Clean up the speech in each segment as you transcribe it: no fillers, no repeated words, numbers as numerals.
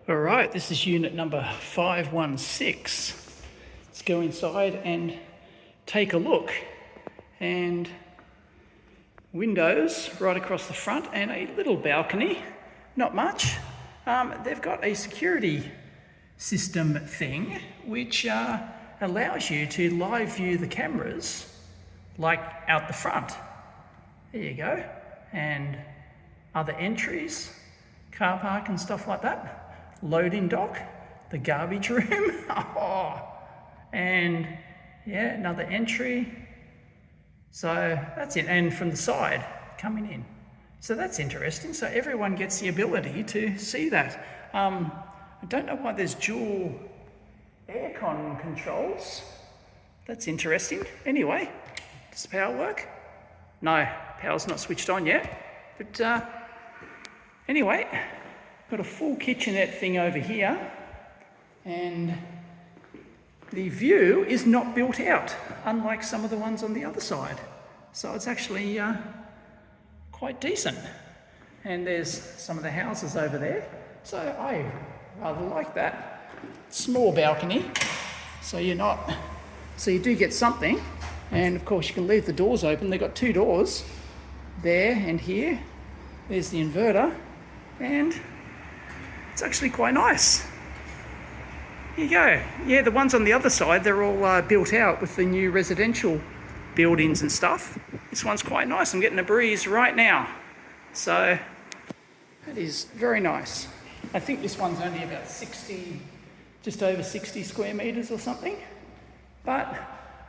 All right, this is unit number 516. Let's go inside and take a look. And windows right across the front and a little balcony, not much. They've got a security system thing which allows you to live view the cameras like out the front. There you go. And other entries, car park and stuff like that. Loading dock, the garbage room, and yeah, another entry. So that's it, and from the side, coming in. So that's interesting. So everyone gets the ability to see that. I don't know why there's dual aircon controls. That's interesting. Anyway, does the power work? No, power's not switched on yet. But anyway, got a full kitchenette thing over here, and the view is not built out, unlike some of the ones on the other side. So it's actually quite decent. And there's some of the houses over there. So I rather like that. Small balcony, so you do get something. And of course you can leave the doors open. They've got two doors, there and here. There's the inverter, and it's actually quite nice. Here you go. Yeah, the ones on the other side, they're all built out with the new residential buildings and stuff. This one's quite nice. I'm getting a breeze right now. So that is very nice. I think this one's only about 60, just over 60 square meters or something. But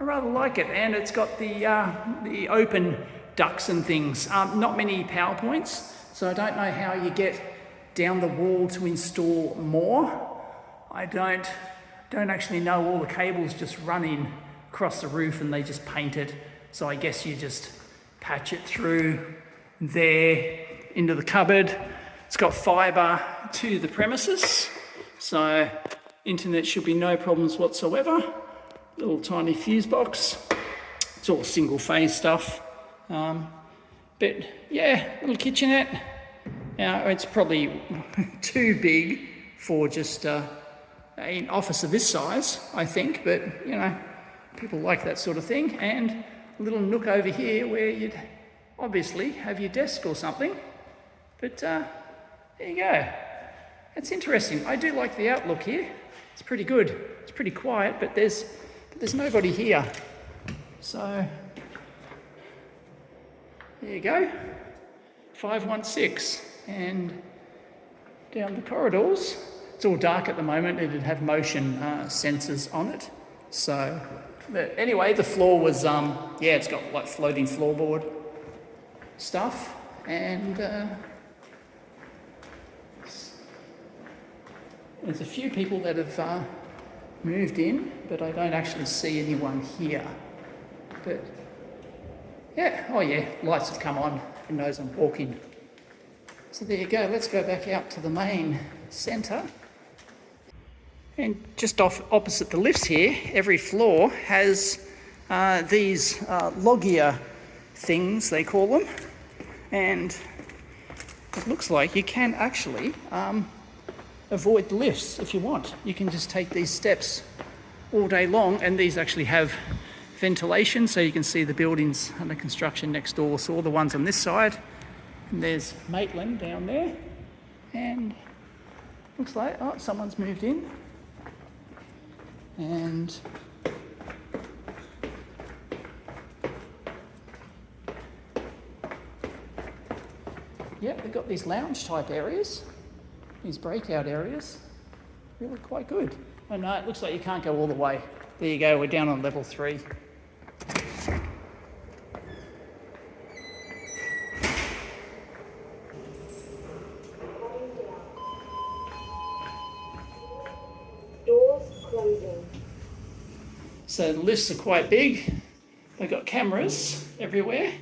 I rather like it. And it's got the open ducts and things. Not many power points, so I don't know how you get down the wall to install more. I don't actually know. All the cables just run in across the roof and they just paint it. So I guess you just patch it through there into the cupboard. It's got fibre to the premises, so internet should be no problems whatsoever. Little tiny fuse box. It's all single phase stuff. But yeah, little kitchenette. Now, it's probably too big for just an office of this size, I think, but you know, people like that sort of thing. And a little nook over here where you'd obviously have your desk or something. But there you go. That's interesting. I do like the outlook here. It's pretty good. It's pretty quiet, but there's nobody here. So there you go. 516. And down the corridors, it's all dark at the moment. It'd have motion sensors on it. So, but anyway, the floor was, it's got like floating floorboard stuff. And there's a few people that have moved in, but I don't actually see anyone here. But yeah, oh yeah, lights have come on. Who knows I'm walking. So there you go. Let's go back out to the main centre. And just opposite the lifts here, every floor has these loggia things, they call them. And it looks like you can actually avoid the lifts if you want. You can just take these steps all day long, and these actually have ventilation, so you can see the buildings under construction next door. So all the ones on this side, and there's Maitland down there, and looks like, someone's moved in. And yeah, they've got these lounge type areas, these breakout areas, really quite good. Oh no, it looks like you can't go all the way. There you go, we're down on level 3. So the lifts are quite big. They've got cameras everywhere.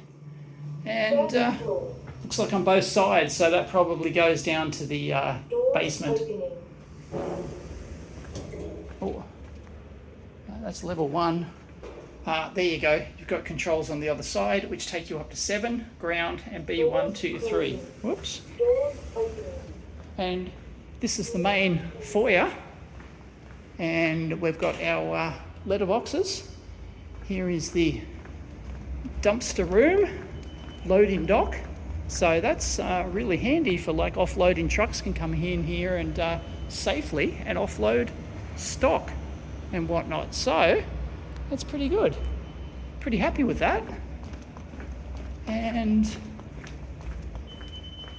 And looks like on both sides, so that probably goes down to the basement. Oh, that's level 1. There you go. You've got controls on the other side, which take you up to 7, ground, and B1, 2, 3. Whoops. And This is the main foyer, and we've got our letterboxes. Here is the dumpster room, loading dock. So that's really handy for like offloading. Trucks can come in here and safely and offload stock and whatnot. So that's pretty good. Pretty happy with that. And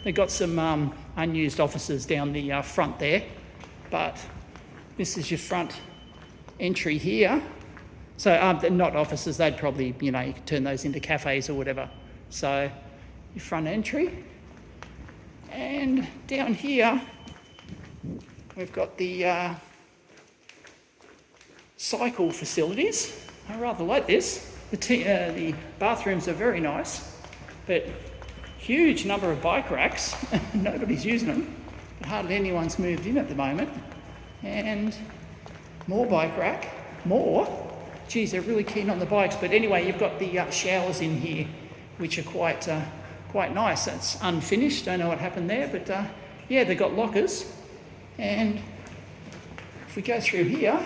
they've got some unused offices down the front there, but this is your front entry here. So they're not offices, they'd probably, you could turn those into cafes or whatever. So your front entry. And down here, we've got the cycle facilities. I rather like this. The bathrooms are very nice, but huge number of bike racks. Nobody's using them, but hardly anyone's moved in at the moment. And more bike rack, more. Geez, they're really keen on the bikes. But anyway, you've got the showers in here, which are quite nice. It's unfinished, don't know what happened there, but yeah, they've got lockers. And if we go through here,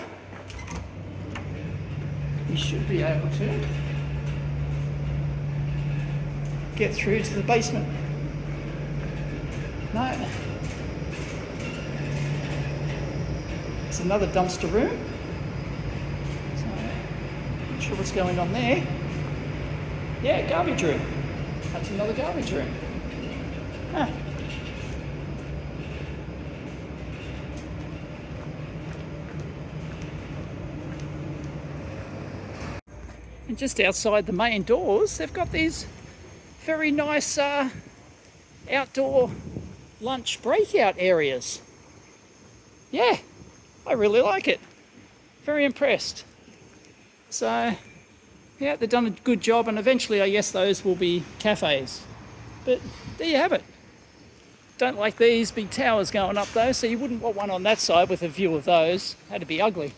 you should be able to get through to the basement. No. It's another dumpster room. So, not sure what's going on there. Yeah, garbage room. That's another garbage room. Huh. And just outside the main doors, they've got these very nice outdoor lunch breakout areas. Yeah, I really like it. Very impressed. So, yeah, they've done a good job, and eventually I guess those will be cafes. But there you have it. Don't like these big towers going up though, so you wouldn't want one on that side with a view of those. That'd be ugly.